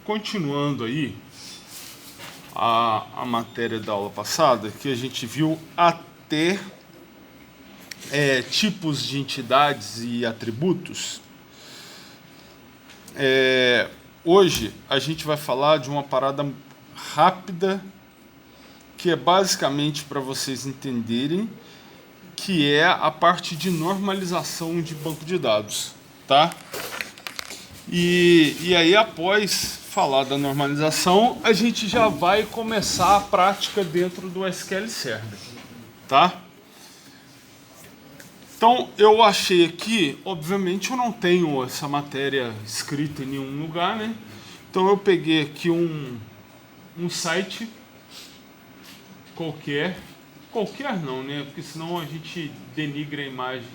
continuando aí a matéria da aula passada, que a gente viu até tipos de entidades e atributos, hoje a gente vai falar de uma parada rápida, que é basicamente para vocês entenderem, que é a parte de normalização de banco de dados, tá? E aí, após falar da normalização, a gente já vai começar a prática dentro do SQL Server, tá? Então, eu achei aqui, obviamente eu não tenho essa matéria escrita em nenhum lugar, né? Então eu peguei aqui um site qualquer não, né? Porque senão a gente denigra a imagem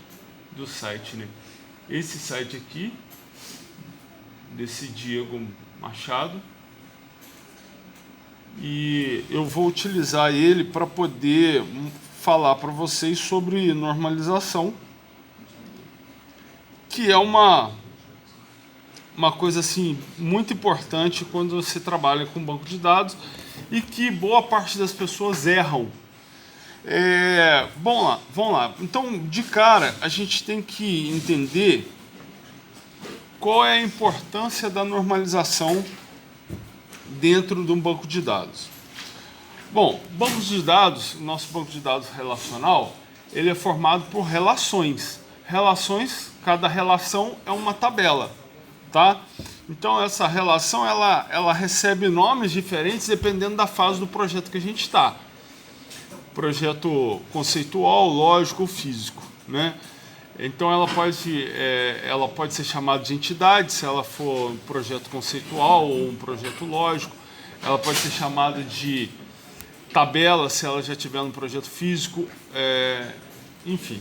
do site, né? Esse site aqui, desse Diego Machado, e eu vou utilizar ele para poder falar para vocês sobre normalização, que é uma coisa assim muito importante quando você trabalha com banco de dados e que boa parte das pessoas erram. Vamos lá. Então, de cara, a gente tem que entender qual é a importância da normalização dentro de um banco de dados. Bom, bancos de dados, o nosso banco de dados relacional, ele é formado por relações. Cada relação é uma tabela, tá? Então essa relação ela recebe nomes diferentes dependendo da fase do projeto que a gente está. Projeto conceitual, lógico ou físico, né? Então ela pode ser chamada de entidade se ela for um projeto conceitual ou um projeto lógico. Ela pode ser chamada de tabela se ela já tiver um projeto físico, enfim.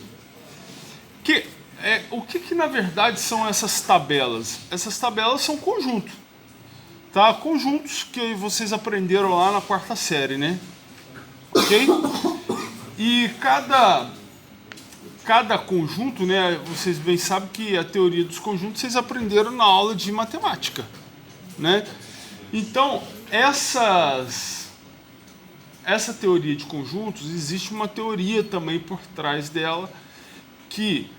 O que na verdade são essas tabelas? Essas tabelas são conjuntos, tá? Conjuntos que vocês aprenderam lá na quarta série, né? Ok? E cada conjunto, né? Vocês bem sabem que a teoria dos conjuntos vocês aprenderam na aula de matemática, né? Então, essa teoria de conjuntos, existe uma teoria também por trás dela que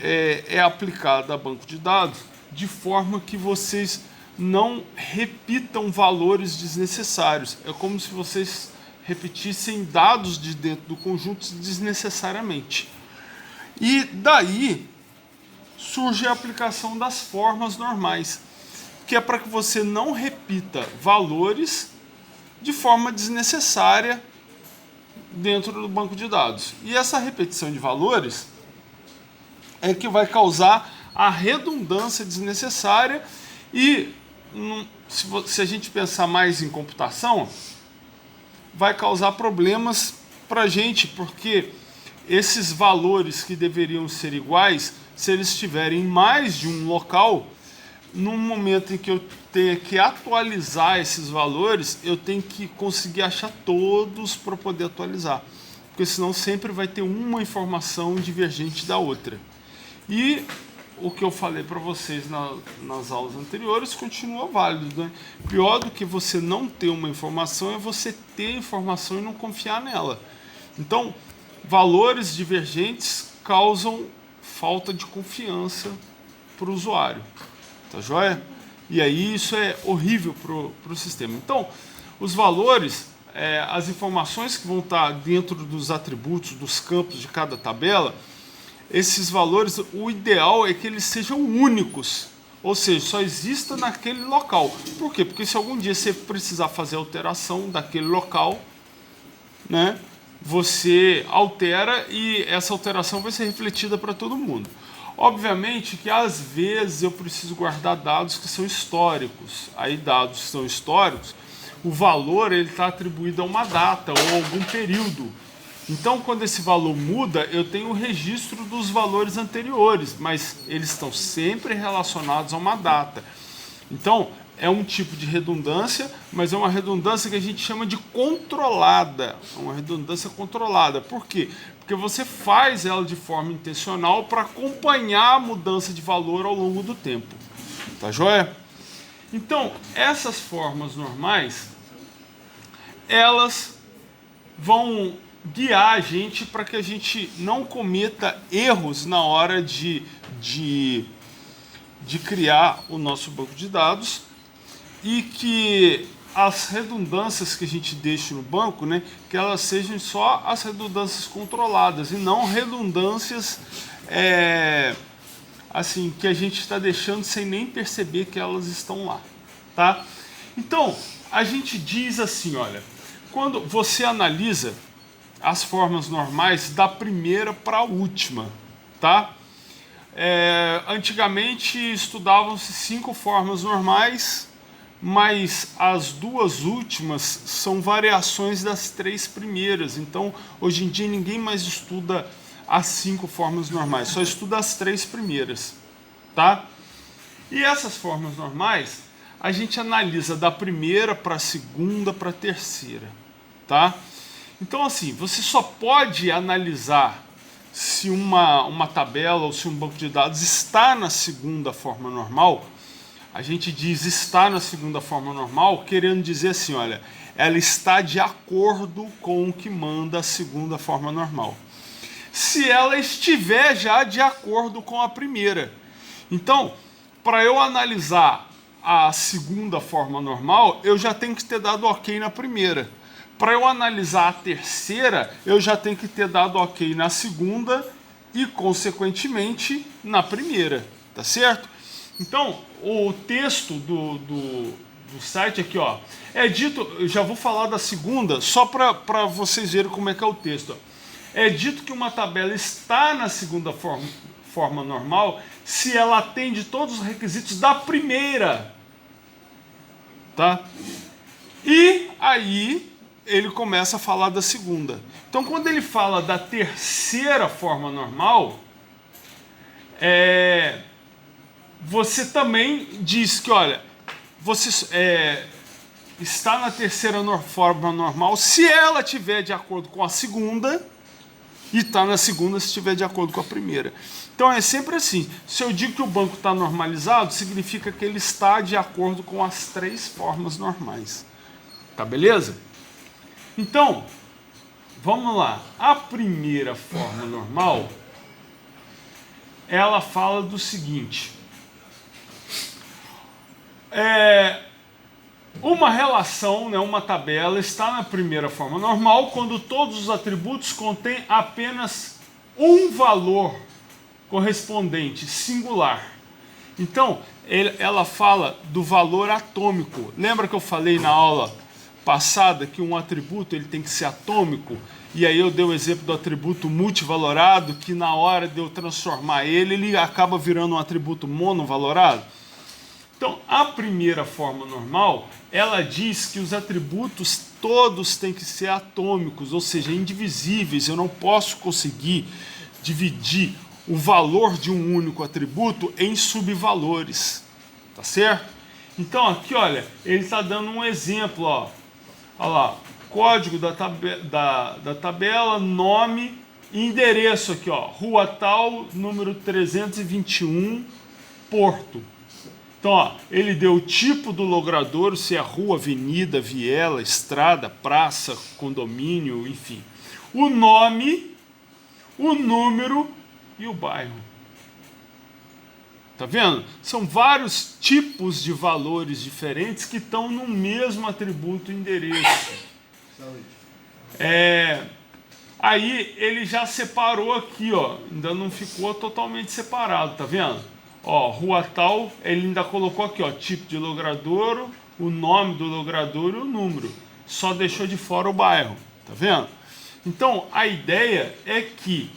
é aplicada a banco de dados de forma que vocês não repitam valores desnecessários. É como se vocês repetissem dados de dentro do conjunto desnecessariamente. E daí surge a aplicação das formas normais, que é para que você não repita valores de forma desnecessária dentro do banco de dados. E essa repetição de valores é que vai causar a redundância desnecessária e, se a gente pensar mais em computação, vai causar problemas para a gente, porque esses valores que deveriam ser iguais, se eles estiverem em mais de um local, no momento em que eu tenha que atualizar esses valores, eu tenho que conseguir achar todos para poder atualizar, porque senão sempre vai ter uma informação divergente da outra. E o que eu falei para vocês nas aulas anteriores continua válido, né? Pior do que você não ter uma informação é você ter a informação e não confiar nela. Então, valores divergentes causam falta de confiança para o usuário. Tá joia? E aí isso é horrível para o sistema. Então, os valores, as informações que vão estar dentro dos atributos, dos campos de cada tabela, esses valores, o ideal é que eles sejam únicos, ou seja, só exista naquele local. Por quê? Porque se algum dia você precisar fazer alteração daquele local, né, você altera e essa alteração vai ser refletida para todo mundo. Obviamente que às vezes eu preciso guardar dados que são históricos. Aí dados que são históricos, o valor ele está atribuído a uma data ou a algum período. Então, quando esse valor muda, eu tenho o registro dos valores anteriores, mas eles estão sempre relacionados a uma data. Então, é um tipo de redundância, mas é uma redundância que a gente chama de controlada. É uma redundância controlada. Por quê? Porque você faz ela de forma intencional para acompanhar a mudança de valor ao longo do tempo. Tá joia? Então, essas formas normais, elas vão guiar a gente para que a gente não cometa erros na hora de criar o nosso banco de dados e que as redundâncias que a gente deixa no banco, né, que elas sejam só as redundâncias controladas e não redundâncias assim que a gente está deixando sem nem perceber que elas estão lá, tá? Então a gente diz assim, olha, quando você analisa as formas normais da primeira para a última, tá? Antigamente estudavam-se 5 formas normais, mas as 2 últimas são variações das 3 primeiras. Então, hoje em dia ninguém mais estuda as 5 formas normais, só estuda as 3 primeiras, tá? E essas formas normais a gente analisa da primeira para a segunda para a terceira, tá? Então, assim, você só pode analisar se uma tabela ou se um banco de dados está na segunda forma normal. A gente diz está na segunda forma normal, querendo dizer assim, olha, ela está de acordo com o que manda a segunda forma normal. Se ela estiver já de acordo com a primeira. Então, para eu analisar a segunda forma normal, eu já tenho que ter dado ok na primeira. Para eu analisar a terceira, eu já tenho que ter dado ok na segunda e, consequentemente, na primeira, tá certo? Então, o texto do site aqui, ó, é dito, eu já vou falar da segunda, só para vocês verem como é que é o texto. Ó. É dito que uma tabela está na segunda forma normal se ela atende todos os requisitos da primeira, tá? E aí ele começa a falar da segunda. Então, quando ele fala da terceira forma normal, você também diz que, olha, você está na terceira forma normal se ela estiver de acordo com a segunda e está na segunda se estiver de acordo com a primeira. Então é sempre assim, se eu digo que o banco está normalizado, significa que ele está de acordo com as 3 formas normais. Tá beleza? Então, vamos lá. A primeira forma normal, ela fala do seguinte. Uma relação, né, uma tabela, está na primeira forma normal quando todos os atributos contêm apenas um valor correspondente, singular. Então, ela fala do valor atômico. Lembra que eu falei na aula passada que um atributo ele tem que ser atômico? E aí eu dei o exemplo do atributo multivalorado, que na hora de eu transformar ele acaba virando um atributo monovalorado. Então, a primeira forma normal, ela diz que os atributos todos têm que ser atômicos, ou seja, indivisíveis. Eu não posso conseguir dividir o valor de um único atributo em subvalores, tá certo? Então, aqui, olha, ele está dando um exemplo, ó. Olha lá, código da tabela, nome e endereço aqui, ó, rua tal, número 321, Porto. Então, ó, ele deu o tipo do logradouro, se é rua, avenida, viela, estrada, praça, condomínio, enfim. O nome, o número e o bairro. Tá vendo? São vários tipos de valores diferentes que estão no mesmo atributo endereço. Aí ele já separou aqui, ó. Ainda não ficou totalmente separado, tá vendo? Ó, rua tal, ele ainda colocou aqui, ó, tipo de logradouro, o nome do logradouro e o número. Só deixou de fora o bairro, tá vendo? Então, a ideia é que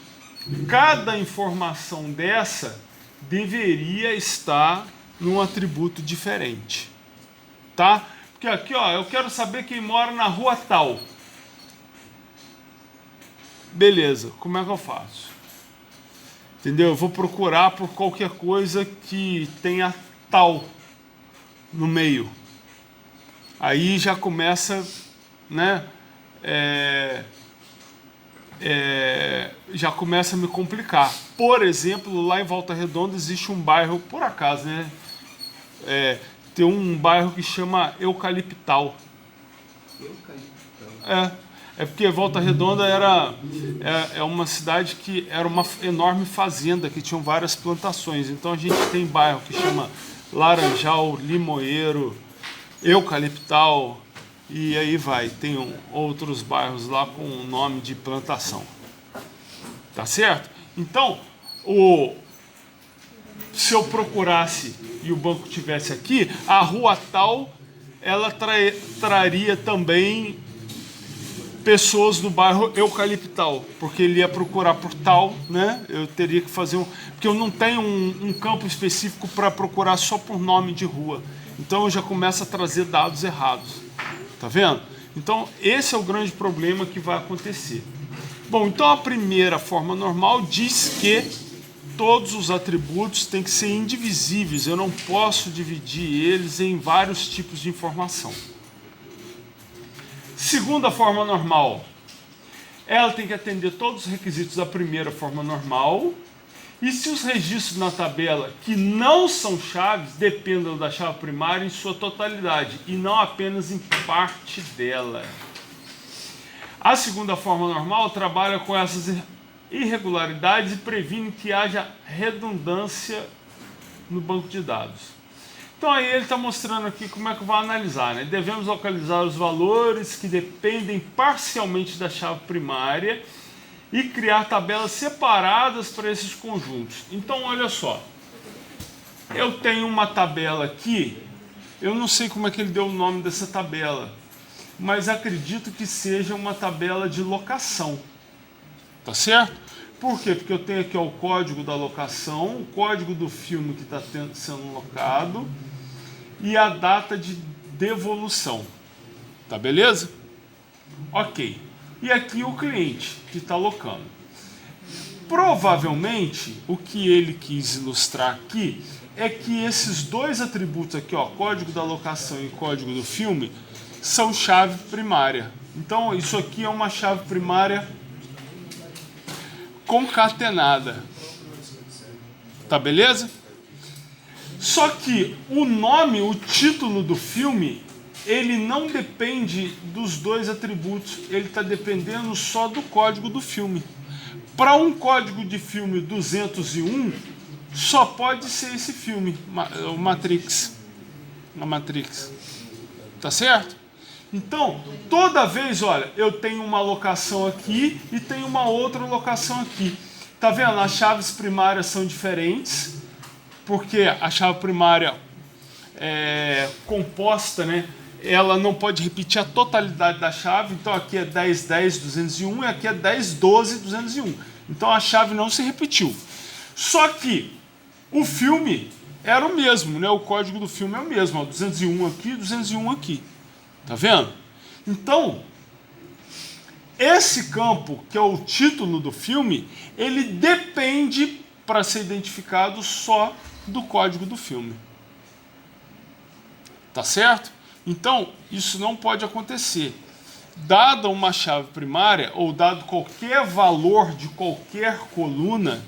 cada informação dessa deveria estar num atributo diferente, tá? Porque aqui, ó, eu quero saber quem mora na rua tal. Beleza, como é que eu faço? Entendeu? Eu vou procurar por qualquer coisa que tenha tal no meio. Aí já começa, né? Já começa a me complicar. Por exemplo, lá em Volta Redonda existe um bairro, por acaso, né? Tem um bairro que chama Eucaliptal. É porque Volta Redonda é uma cidade que era uma enorme fazenda, que tinham várias plantações. Então a gente tem bairro que chama Laranjal, Limoeiro, Eucaliptal, e aí vai. Tem outros bairros lá com o nome de plantação. Tá certo? Então, se eu procurasse e o banco tivesse aqui, a rua tal, ela traria também pessoas do bairro Eucaliptal, porque ele ia procurar por tal, né? Eu teria que fazer porque eu não tenho um campo específico para procurar só por nome de rua. Então eu já começo a trazer dados errados. Tá vendo? Então esse é o grande problema que vai acontecer. Bom, então a primeira forma normal diz que todos os atributos têm que ser indivisíveis. Eu não posso dividir eles em vários tipos de informação. Segunda forma normal, ela tem que atender todos os requisitos da primeira forma normal. E se os registros na tabela que não são chaves dependam da chave primária em sua totalidade e não apenas em parte dela. A segunda forma normal trabalha com essas irregularidades e previne que haja redundância no banco de dados. Então aí ele está mostrando aqui como é que vai analisar, né? Devemos localizar os valores que dependem parcialmente da chave primária e criar tabelas separadas para esses conjuntos. Então olha só, eu tenho uma tabela aqui, eu não sei como é que ele deu o nome dessa tabela, mas acredito que seja uma tabela de locação, tá certo? Por quê? Porque eu tenho aqui ó, o código da locação, o código do filme que está sendo locado e a data de devolução. Tá beleza? Ok. E aqui o cliente que está locando. Provavelmente, o que ele quis ilustrar aqui é que esses dois atributos aqui, ó, código da locação e código do filme, são chave primária. Então, isso aqui é uma chave primária concatenada. Tá beleza? Só que o nome, o título do filme, ele não depende dos dois atributos, ele está dependendo só do código do filme. Para um código de filme 201, só pode ser esse filme, o Matrix. A Matrix. Tá certo? Então, toda vez, olha, eu tenho uma locação aqui e tenho uma outra locação aqui. Tá vendo? As chaves primárias são diferentes, porque a chave primária é composta, né? Ela não pode repetir a totalidade da chave. Então aqui é 10.10.201 e aqui é 10.12.201. Então a chave não se repetiu. Só que o filme era o mesmo, né? O código do filme é o mesmo, ó, 201 aqui, 201 aqui. Tá vendo? Então, esse campo, que é o título do filme, ele depende, para ser identificado, só do código do filme. Tá certo? Então, isso não pode acontecer. Dada uma chave primária, ou dado qualquer valor de qualquer coluna,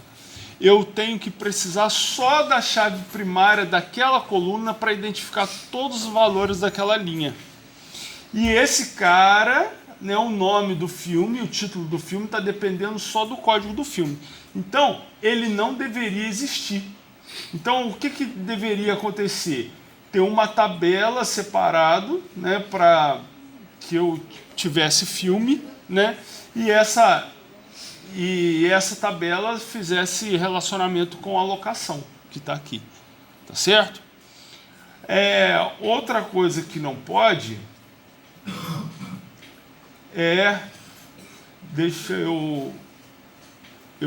eu tenho que precisar só da chave primária daquela coluna para identificar todos os valores daquela linha. E esse cara, né, o nome do filme, o título do filme, está dependendo só do código do filme. Então, ele não deveria existir. Então, o que deveria acontecer? Ter uma tabela separado, né, para que eu tivesse filme, né, e essa tabela fizesse relacionamento com a locação que está aqui. Tá certo? Outra coisa que não pode deixa eu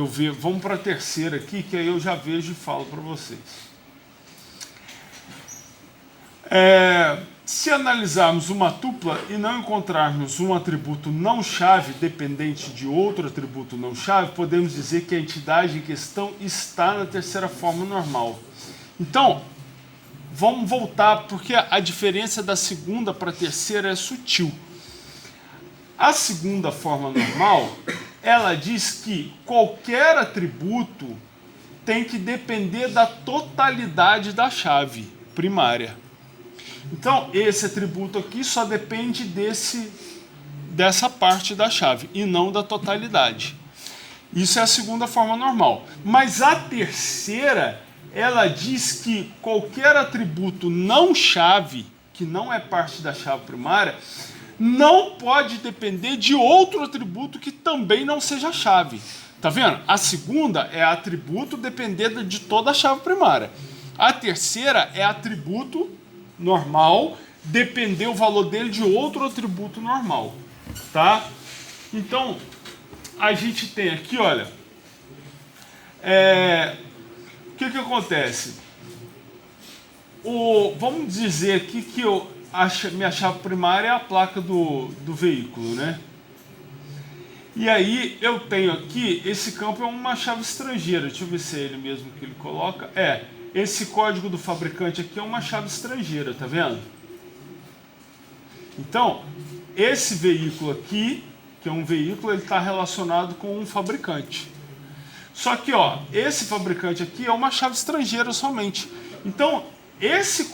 ver, vamos para a terceira aqui, que aí eu já vejo e falo para vocês. Se analisarmos uma tupla e não encontrarmos um atributo não chave dependente de outro atributo não chave, podemos dizer que a entidade em questão está na terceira forma normal. Então, vamos voltar, porque a diferença da segunda para a terceira é sutil. A segunda forma normal, ela diz que qualquer atributo tem que depender da totalidade da chave primária. Então, esse atributo aqui só depende dessa parte da chave e não da totalidade. Isso é a segunda forma normal. Mas a terceira, ela diz que qualquer atributo não chave, que não é parte da chave primária, não pode depender de outro atributo que também não seja chave. Tá vendo? A segunda é atributo dependendo de toda a chave primária. A terceira é atributo normal, depender o valor dele de outro atributo normal. Tá? Então, a gente tem aqui, olha, o que acontece? Vamos dizer aqui que minha chave primária é a placa do veículo, né? E aí eu tenho aqui, esse campo é uma chave estrangeira, deixa eu ver se é ele mesmo que ele coloca. Esse código do fabricante aqui é uma chave estrangeira, tá vendo? Então, esse veículo aqui, que é um veículo, ele está relacionado com um fabricante. Só que, ó, esse fabricante aqui é uma chave estrangeira somente. Então, esse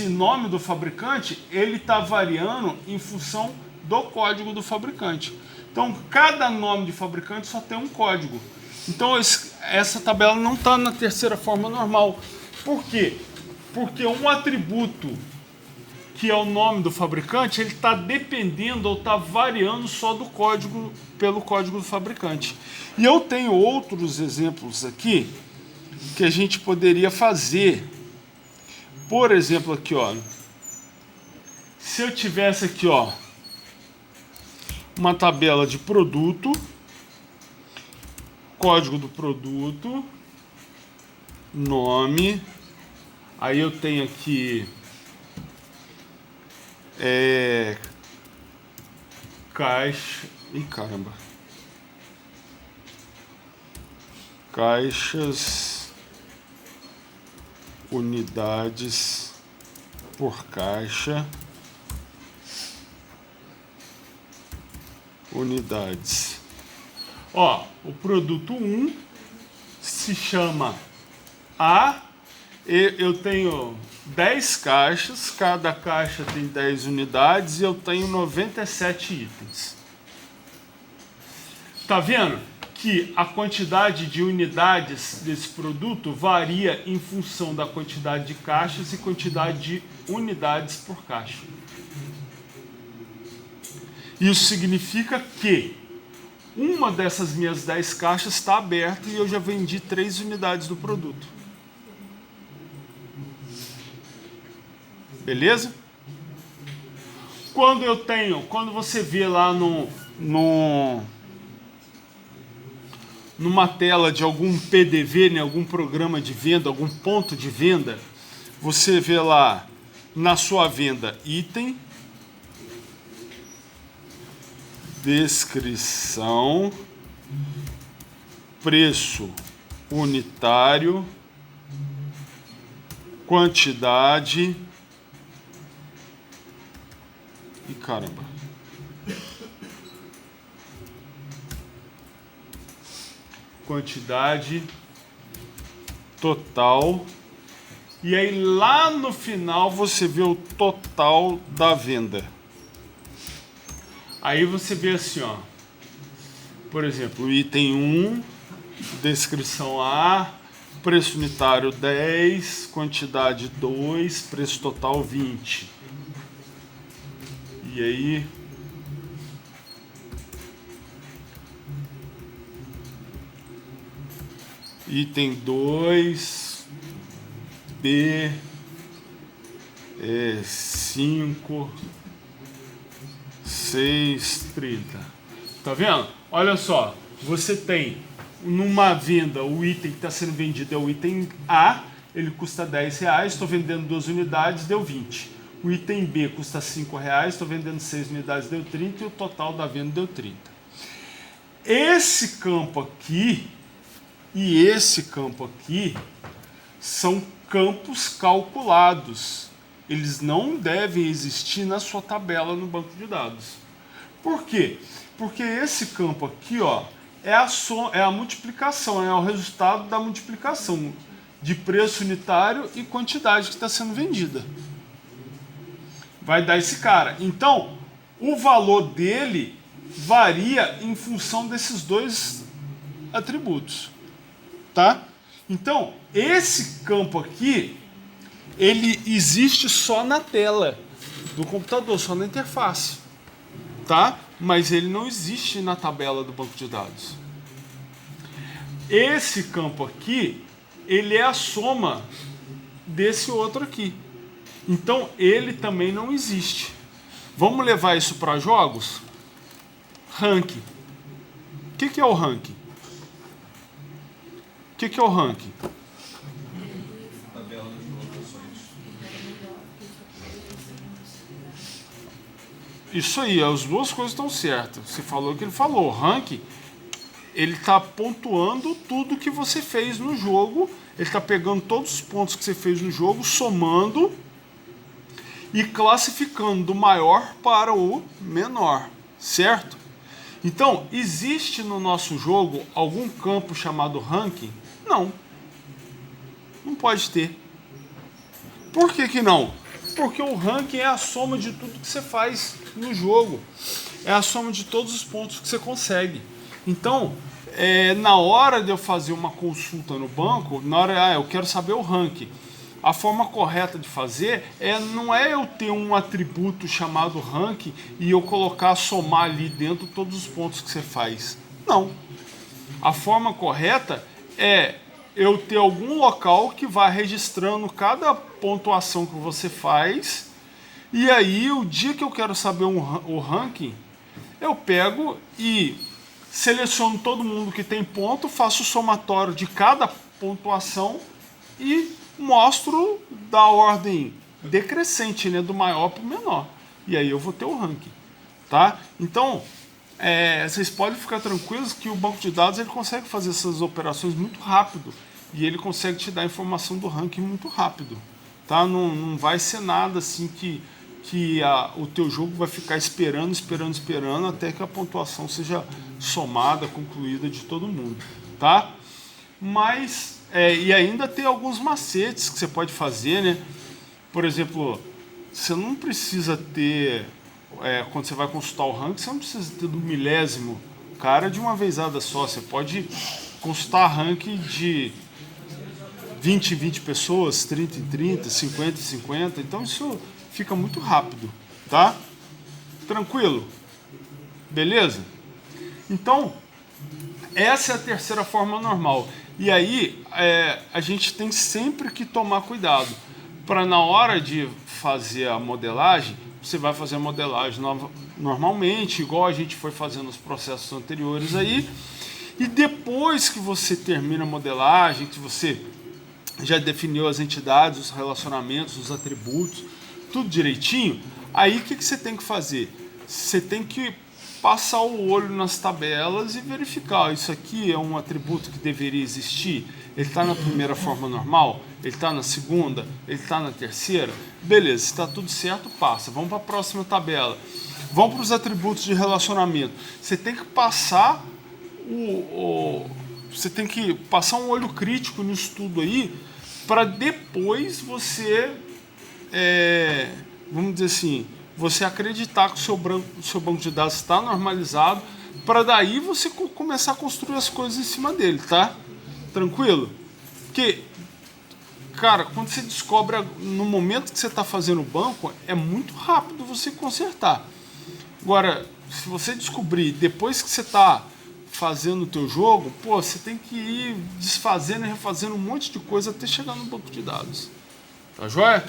nome do fabricante, ele está variando em função do código do fabricante. Então, cada nome de fabricante só tem um código. Então, essa tabela não está na terceira forma normal. Por quê? Porque um atributo que é o nome do fabricante, ele está dependendo ou está variando só do código, pelo código do fabricante. E eu tenho outros exemplos aqui que a gente poderia fazer. Por exemplo, aqui, ó, se eu tivesse aqui, ó, uma tabela de produto, código do produto, nome, aí eu tenho aqui caixa, caramba, caixas, unidades por caixa, unidades. Ó, o produto 1 se chama A, eu tenho 10 caixas, cada caixa tem 10 unidades e eu tenho 97 itens. Tá vendo que a quantidade de unidades desse produto varia em função da quantidade de caixas e quantidade de unidades por caixa. Isso significa que uma dessas minhas 10 caixas está aberta e eu já vendi 3 unidades do produto. Beleza? Quando você vê lá numa tela de algum PDV, né, algum programa de venda, algum ponto de venda, você vê lá na sua venda item, descrição, preço unitário, quantidade e caramba. Quantidade total. E aí lá no final você vê o total da venda. Aí você vê assim, ó. Por exemplo, item 1, descrição A, preço unitário 10, quantidade 2, preço total 20. E aí item 2, B, 5, 6, 30. Tá vendo? Olha só, você tem numa venda, o item que está sendo vendido é o item A, ele custa R$10, estou vendendo 2 unidades, deu 20. O item B custa R$5, estou vendendo 6 unidades, deu 30, e o total da venda deu 30. Esse campo aqui e esse campo aqui são campos calculados. Eles não devem existir na sua tabela no banco de dados. Por quê? Porque esse campo aqui, ó, é a multiplicação, é o resultado da multiplicação de preço unitário e quantidade que está sendo vendida. vai dar esse cara. Então, o valor dele varia em função desses dois atributos, tá? Então, esse campo aqui, ele existe só na tela do computador, só na interface, tá? Mas ele não existe na tabela do banco de dados. Esse campo aqui, ele é a soma desse outro aqui. Então, ele também não existe. Vamos levar isso para jogos? Ranking. O que é o ranking? O que é o ranking? Tabela das colocações. Isso aí, as duas coisas estão certas. Você falou o que ele falou. O ranking, ele está pontuando tudo que você fez no jogo. Ele está pegando todos os pontos que você fez no jogo, somando e classificando do maior para o menor, certo? Então, existe no nosso jogo algum campo chamado ranking? Não. Não pode ter. Por que não? Porque o ranking é a soma de tudo que você faz no jogo. É a soma de todos os pontos que você consegue. Então, na hora de eu fazer uma consulta no banco, na hora, eu quero saber o ranking. A forma correta de fazer não é eu ter um atributo chamado ranking e eu colocar, somar ali dentro todos os pontos que você faz. Não. A forma correta é eu ter algum local que vai registrando cada pontuação que você faz, e aí o dia que eu quero saber o ranking, eu pego e seleciono todo mundo que tem ponto, faço o somatório de cada pontuação e mostro da ordem decrescente, né, do maior para o menor. E aí eu vou ter o ranking, tá? Então, vocês podem ficar tranquilos que o banco de dados ele consegue fazer essas operações muito rápido e ele consegue te dar a informação do ranking muito rápido, tá? Não vai ser nada assim que o teu jogo vai ficar esperando até que a pontuação seja somada, concluída de todo mundo, tá? Mas, e ainda tem alguns macetes que você pode fazer, né? Por exemplo, você não precisa ter, quando você vai consultar o ranking, você não precisa ter do milésimo cara de uma vezada só. Você pode consultar ranking de 20 em 20 pessoas, 30 em 30, 50 em 50. Então isso fica muito rápido, tá? Tranquilo? Beleza? Então, essa é a terceira forma normal. E aí, a gente tem sempre que tomar cuidado para na hora de fazer a modelagem, você vai fazer a modelagem normalmente, igual a gente foi fazendo nos processos anteriores aí, e depois que você termina a modelagem, que você já definiu as entidades, os relacionamentos, os atributos, tudo direitinho, aí o que você tem que fazer? Você tem que passar o olho nas tabelas e verificar, isso aqui é um atributo que deveria existir, ele está na primeira forma normal, ele está na segunda, ele está na terceira, beleza, se está tudo certo, passa. Vamos para a próxima tabela, vamos para os atributos de relacionamento. Você tem que passar você tem que passar um olho crítico nisso tudo aí, para depois você, vamos dizer assim, você acreditar que o seu banco de dados está normalizado, para daí você começar a construir as coisas em cima dele, tá? Tranquilo? Porque, cara, quando você descobre, no momento que você está fazendo o banco, é muito rápido você consertar. Agora, se você descobrir depois que você está fazendo o teu jogo, pô, você tem que ir desfazendo e refazendo um monte de coisa até chegar no banco de dados. Tá joia?